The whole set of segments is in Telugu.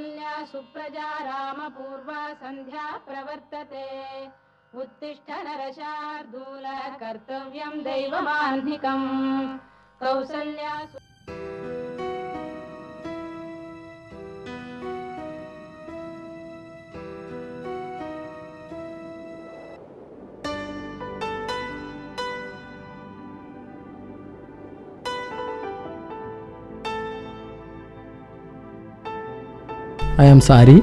कौसल्या सुप्रजा रामपूर्वा सन्ध्या प्रवर्तते उत्तिष्ठ नरशार्दूल कर्तव्यं दैवमाह्निकम् कौसल्या I am sorry.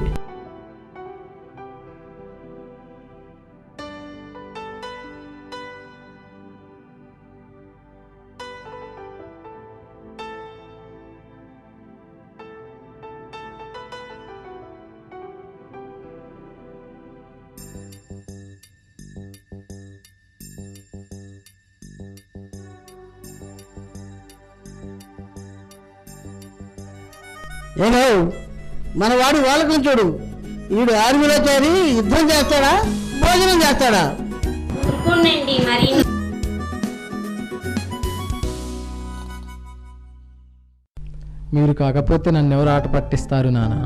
ఏమో మనవాడు వాళ్ళకు చూడు, వీడు ఆర్మీలో చేరి యుద్ధం చేస్తాడా భోజనం చేస్తాడా? ఊరుకోండి మరి. మీరు కాకపోతే నన్నెవరు ఆట పట్టిస్తారు నాన్న?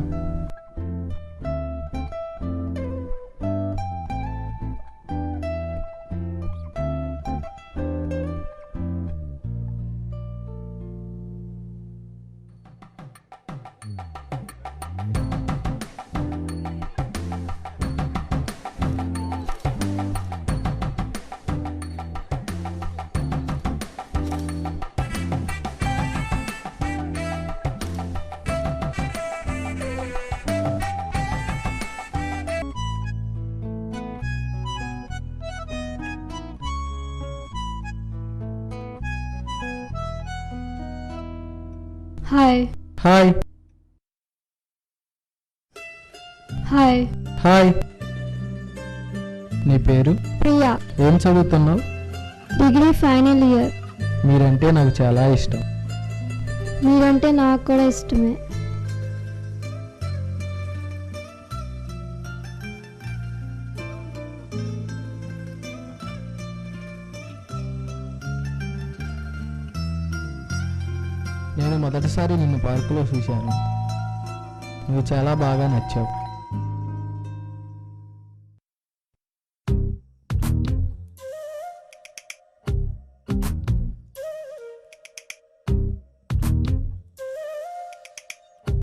Hi hi hi hi. నీ పేరు? ప్రియా, ఏం చదువుతున్నావు? Degree final year. మీరంటే నాకు చాలా ఇష్టం. మీరంటే నాకు కూడా ఇష్టమే. నేను మొదటిసారి నిన్ను పార్కులో చూశాను. నువ్వు చాలా బాగా నచ్చావు.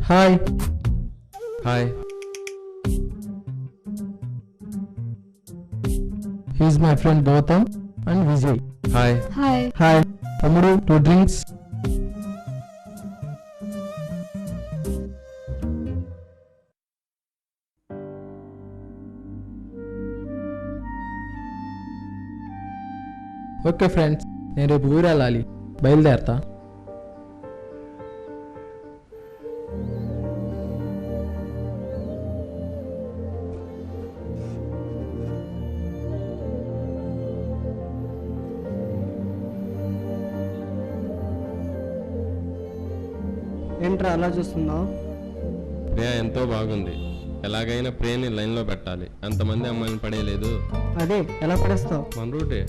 Hi hi. He's my friend Gautam and Vijay. Hi. Hi hi తమ్ముడు, 2 డ్రింక్స్. ఓకే ఫ్రెండ్స్, నేను రేపు ఊరు వెళ్ళాలి. బయలుదేరతా. ఏంట్రా అలా చూస్తున్నావు? ప్రియా ఎంతో బాగుంది. ఎలాగైనా ప్రియని లైన్లో పెట్టాలి. అంతమంది అమ్మాయిని పడేయలేదు. అదే ఎలా పడేస్తావు? మన రూటే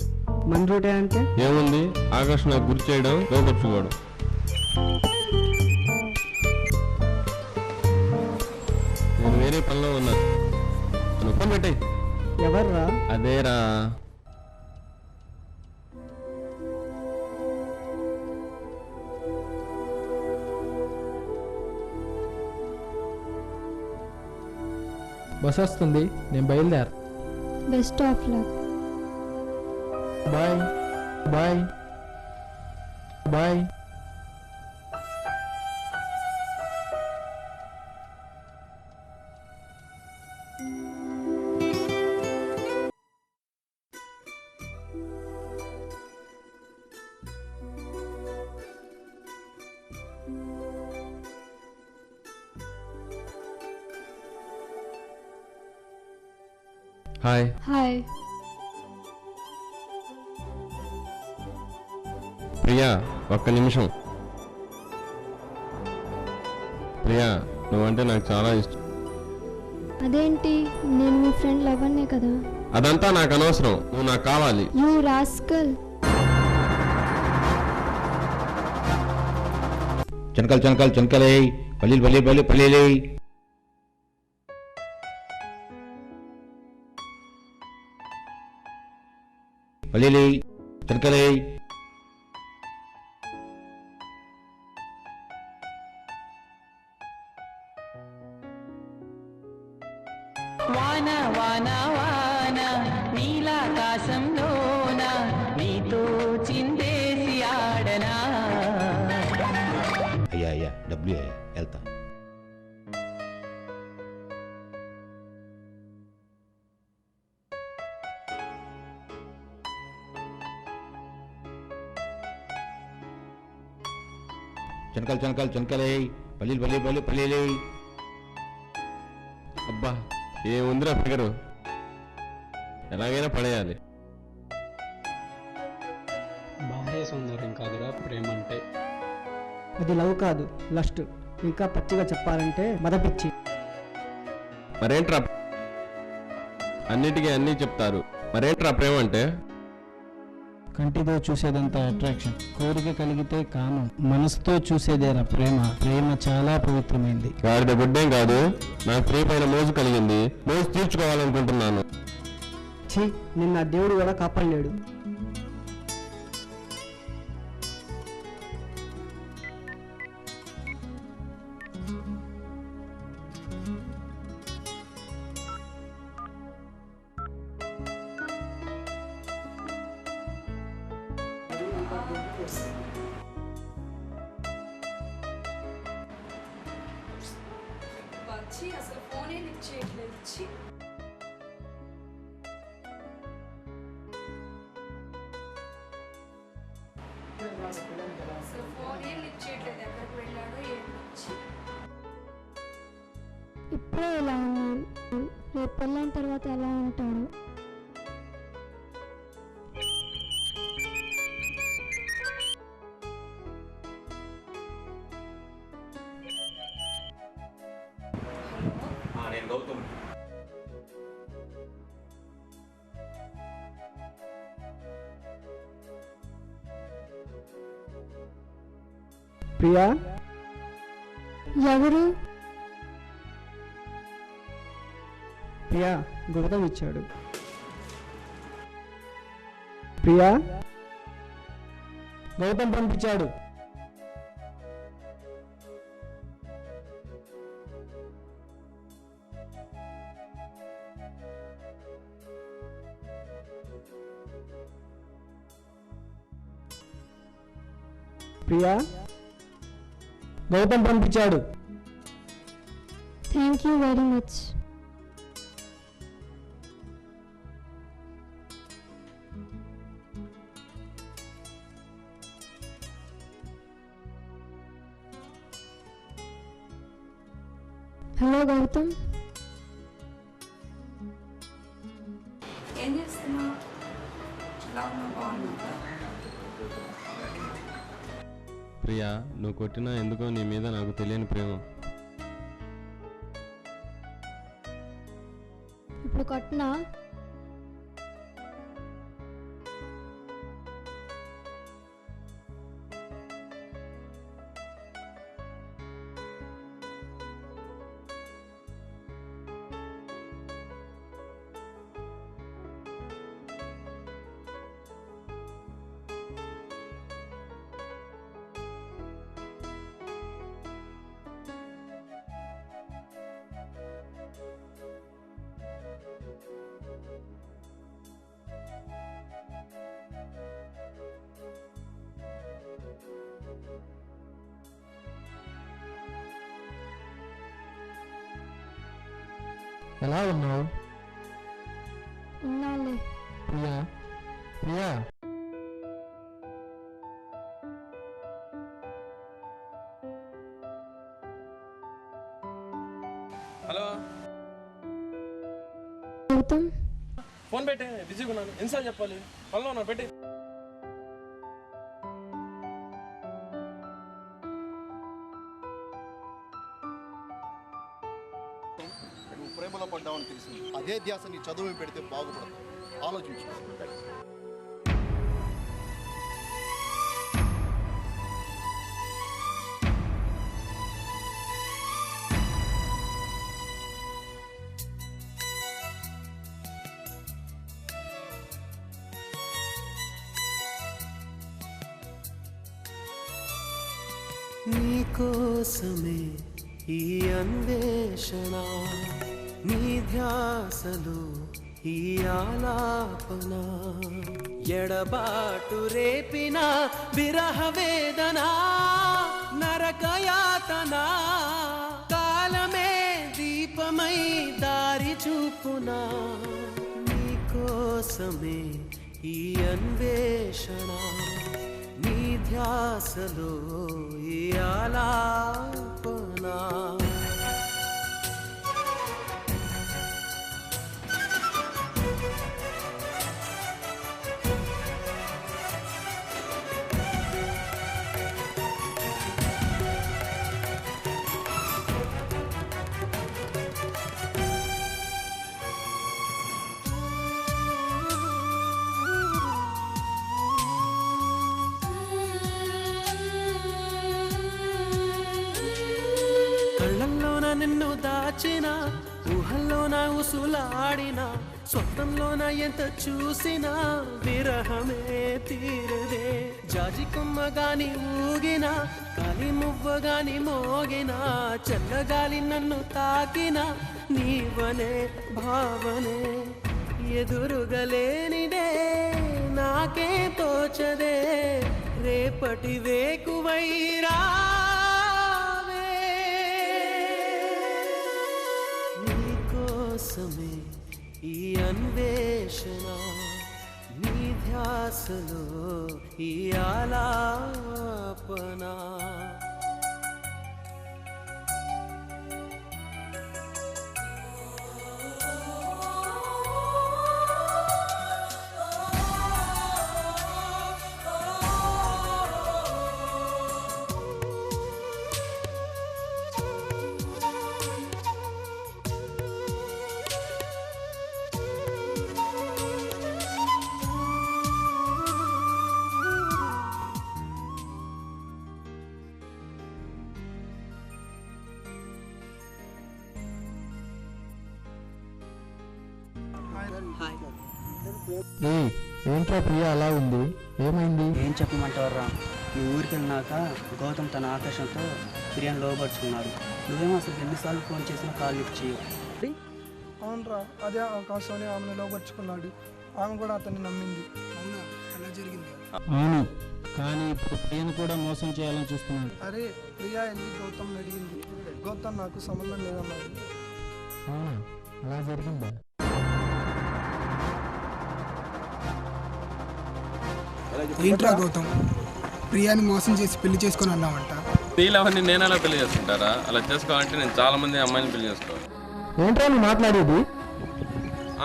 మన రూటే అంటే ఏముంది, ఆకర్షణ గురి చేయడం, లోపరుచుకోవడం. నేను వేరే పనిలో ఉన్నా. నువ్వు ఫోన్ పెట్టాయి. ఎవర్రా? అదేరా. బస్ వస్తుంది, నేను బయలుదేర. Best of luck. Bye bye bye. Hi. Hi Priya, ఒక్క నిమిషం. ప్రియా, నువ్వంటే నాకు చాలా ఇష్టం. అదేంటి, నేను మీ ఫ్రెండ్ లవర్నే కదా. అదంతా నాకు అనవసరం. నువ్వు నాకు కావాలి. You rascal. చెనకలు చెనకలు చెనకలే, పల్లీలు పల్లీలు పల్లీలు పల్లీలే. పల్లీలేయి చెనకలేయి. వాన వాన వాన నీలాకాశంలోన నీతో చిందేసి ఆడనా. అయ్యా అయ్యా డబ్ల్యూ అయ్యా వెళ్తా. చెనకలు చెనకలు చెనకలేయి పల్లీలు పల్లీలు పల్లీలు పల్లీలేయి. అబ్బా ఏముందిరా ఫిగరు, ఎలాగైనా పడేయాలి. బాహ్య సౌందర్యం కాదురా ప్రేమ అంటే. అది లవ్ కాదు, లస్ట్. ఇంకా పచ్చిగా చెప్పాలంటే మదపిచ్చి. మరేంట్రా అన్నిటికీ అన్నీ చెప్తారు, మరేంట్రా ప్రేమ అంటే? కంటితో చూసేదంతా అట్రాక్షన్, కోరిక కలిగితే కామం, మనసుతో చూసేదేరా ప్రేమ. ప్రేమ చాలా పవిత్రమైంది. గాడిద గుడ్డేం కాదు, నాకు ప్రియ పైన మోజు కలిగింది, మోజు తీర్చుకోవాలనుకుంటున్నాను. ఛీ, నిన్న దేవుడు కూడా కాపాడలేడు. అసలు ఫోనే లిఫ్ట్ చేయట్లేదు. అసలు ఫోనే లిఫ్ట్ చేయట్లేదు, ఎక్కడికి వెళ్ళాడో ఏంటి. ఇప్పుడే ఇలా ఉన్నాడు, రేపు పెళ్ళైన తర్వాత ఎలా ఉంటాడు? నేను గౌతమ్. ప్రియా, ఎవరు? ప్రియా గౌతమ్ ఇచ్చాడు. ప్రియా గౌతమ్ పంపించాడు. ప్రియా గౌతమ్ పంపించాడు. Thank you very much. Hello Gautam. ఏం చేస్తున్నావు? ఎలా ఉన్నావు? బాగున్నా. ప్రియా, నువ్వు కొట్టినా ఎందుకో నీ మీద నాకు తెలియని ప్రేమ. ఇప్పుడు కొట్టినా? ఎలా ఉన్నావు? ఉన్నాలే. ప్రియా, ప్రియా. హలో గౌతమ్. ఫోన్ పెట్టే, బిజీగా ఉన్నాను. ఎన్నిసార్లు చెప్పాలి? పనిలో ఉన్నా, పెట్టి. నువ్వు ప్రేమలో పడ్డావని తెలిసింది. అదే ధ్యాస నీ చదువు పెడితే బాగుపడదు. ఆలోచించు. నీకోసమే ఈ అన్వేషణ, నీ ధ్యాసలో ఈ ఆలాపన, ఎడబాటు రేపిన విరహ వేదన, నరకయాతన, కాలమే దీపమై దారి చూపునా, నీకోసమే ఈ అన్వేషణ, నీ ధ్యాసలో ఈ ఆలాపన. కళ్ళల్లోన నిన్ను దాచిన, ఊహల్లోన ఉసులాడిన, స్వప్నంలోన ఎంత చూసినా విరహమే తీరదే. జాజి కొమ్మ గాని ఊగిన, కాలి మువ్వ గాని మోగిన, చల్లగాలి నన్ను తాకిన, నీవనే భావనే ఎదురుగలేనిదే, నాకే తోచదే, రేపటి వేకువైరా కోసమే ఈ అన్వేషణ, నీ ధ్యాసలో ఈ ఆలాపన. ఏంట్రా ప్రియా అలా ఉంది, ఏమైంది? ఏం చెప్పమంటారా, ఈ ఊరికి వెళ్ళినాక గౌతమ్ తన ఆకర్షణతో ప్రియాని లోబడుచుకున్నాడు. నువ్వేమో అసలు ఎన్నిసార్లు ఫోన్ చేసినా కాల్ లిఫ్ట్ చేయవు. అవునరా, అదే అవకాశాన్ని ఆమెను లోబర్చుకున్నాడు. ఆమె కూడా అతన్ని నమ్మింది. అవునా, అలా జరిగింది. అవును, కానీ ఇప్పుడు ప్రియను కూడా మోసం చేయాలని చూస్తున్నాడు. అరే, ప్రియా వెళ్ళి గౌతమ్ అడిగింది. గౌతమ్ నాకు సంబంధం లేదన్నాడు. అవునా, అలా జరిగిందా? ఏంట్రా గౌతమ్, ప్రియాని మోసం చేసి పెళ్లి చేసుకొని అన్నావంట. నీళ్ళవన్నీ నేను అలా పెళ్లి చేసుకుంటారా? అలా చేసుకోవాలంటే నేను చాలా మంది అమ్మాయిని పెళ్లి చేసుకోవాలి. ఏంట్రా నువ్వు మాట్లాడేది?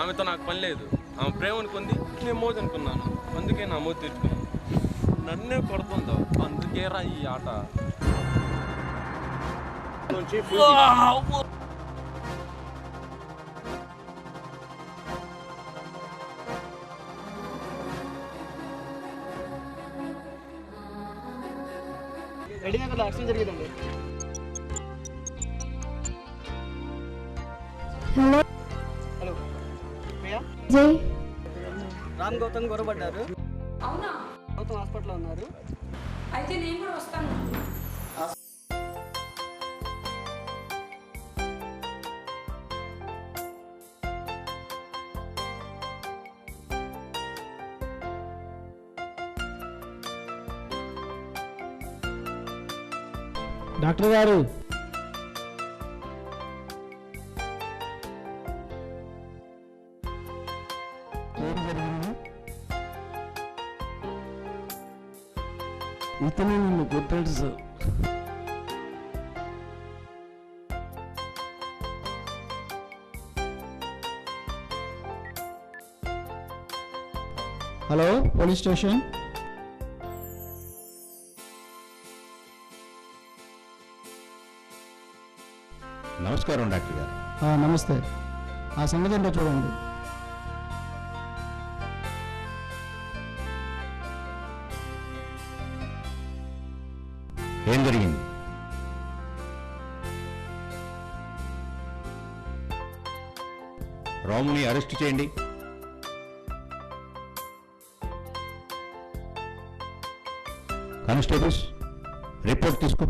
ఆమెతో నాకు పని లేదు. ఆమె ప్రేమ అనుకుంది, నేను మోజు అనుకున్నాను. అందుకే నా మోజు తీర్చుకున్నాను. నన్నే కొడుతుందో, అందుకేరా ఈ ఆట. రెడీగా కదా, యాక్సిడెంట్ జరిగిందండి. హలో హలో ప్రియా, జై, రామ్ గౌతమ్ గొడవపడ్డారు. అవునా? గౌతమ్ హాస్పిటల్లో ఉన్నారు. అయితే నేను కూడా వస్తాను. డాక్టర్ గారు, ఏం జరిగింది? ఇతనే నిన్ను కొట్టాడు సార్. Hello, police station. నమస్కారం డాక్టర్ గారు. నమస్తే. ఆ సంగతి ఏంటో చూడండి. ఏం జరిగింది? రాముని అరెస్ట్ చేయండి. కానిస్టేబుల్స్, రిపోర్ట్ తీసుకో.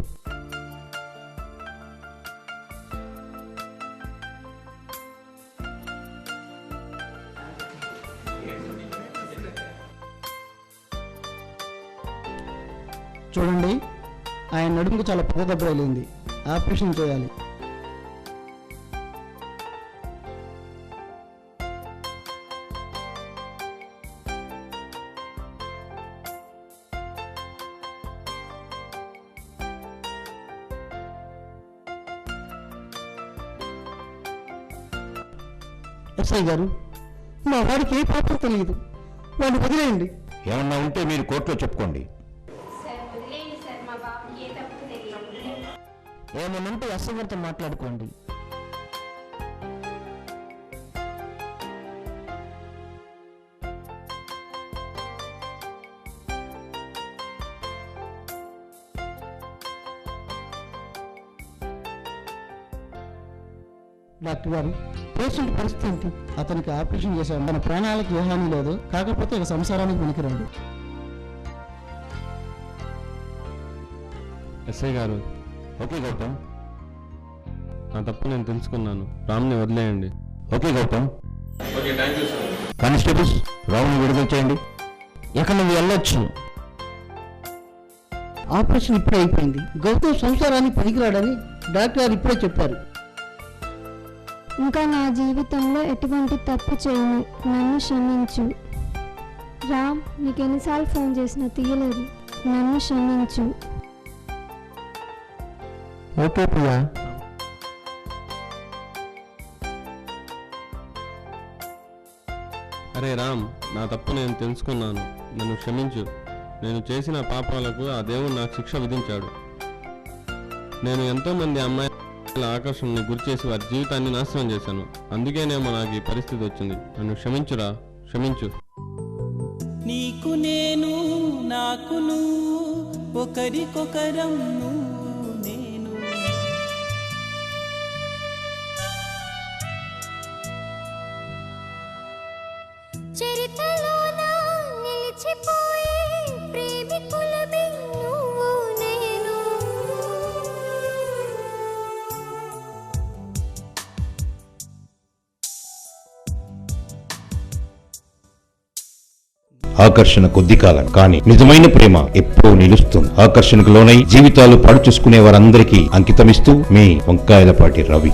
చూడండి, ఆయన నడుముకు చాలా పెద్ద దెబ్బ తగిలింది. ఆపరేషన్ చేయాలి. ఎస్ఐ గారు, మా వాడికి ఏ పాపం తెలియదు, వాడిని వదిలేయండి. ఏమన్నా ఉంటే మీరు కోర్టులో చెప్పుకోండి. సార్ వదిలేయండి సార్, మా బాబుకి ఏ తప్పు తెలియదు. ఏమన్నంటే ఎస్ఐ గారితో మాట్లాడుకోండి. డాక్టర్ గారు, పేషెంట్ పరిస్థితి ఏంటి? అతనికి ఆపరేషన్ చేశాడు. తన ప్రాణాలకు ఏ హాని లేదు, కాకపోతే ఇక సంసారానికి పనికిరాడు. ఎస్ఐ గారు, ఓకే గౌతమ్. నా తప్పు నేను తెలుసుకున్నాను. రామ్ని వదిలేయండి. Okay Gautam. Okay, thank you sir. Constables, రావుని విడుదల చేయండి. ఇక నువ్వు వెళ్ళొచ్చు. ఆపరేషన్ ఇప్పుడే అయిపోయింది. గౌతమ్ సంసారానికి పనికిరాడని డాక్టర్ గారు ఇప్పుడే చెప్పారు. ఇంకా నా జీవితంలో ఎటువంటి తప్పు చేయను, నన్ను క్షమించు. రామ్, నీకు ఎన్నిసార్లు ఫోన్ చేసినా తీయలేదు, నన్ను క్షమించు. ఓకే ప్రియా. అరే రామ్, నా తప్పు నేను తెలుసుకున్నాను. నన్ను క్షమించు. నేను చేసిన పాపాలకు ఆ దేవుడు నాకు శిక్ష విధించాడు. నేను ఎంతోమంది అమ్మాయిల ఆకర్షణని గురిచేసి వారి జీవితాన్ని నాశనం చేశాను. అందుకేనేమో నాకు ఈ పరిస్థితి వచ్చింది. నన్ను క్షమించురా, క్షమించు. నీకు నేను, నాకు నువ్వు, ఒకరికొకరం నువ్వు నేను. చరిత్రలోన నిలిచిపోయే ప్రేమికులమే నువ్వు నేను. ఆకర్షణ కొద్ది కాలం, కానీ నిజమైన ప్రేమ ఎప్పుడూ నిలుస్తుంది. ఆకర్షణకు లోనై జీవితాలు పాడు చూసుకునే వారందరికీ అంకితమిస్తూ మీ వంకాయలపాటి రవి.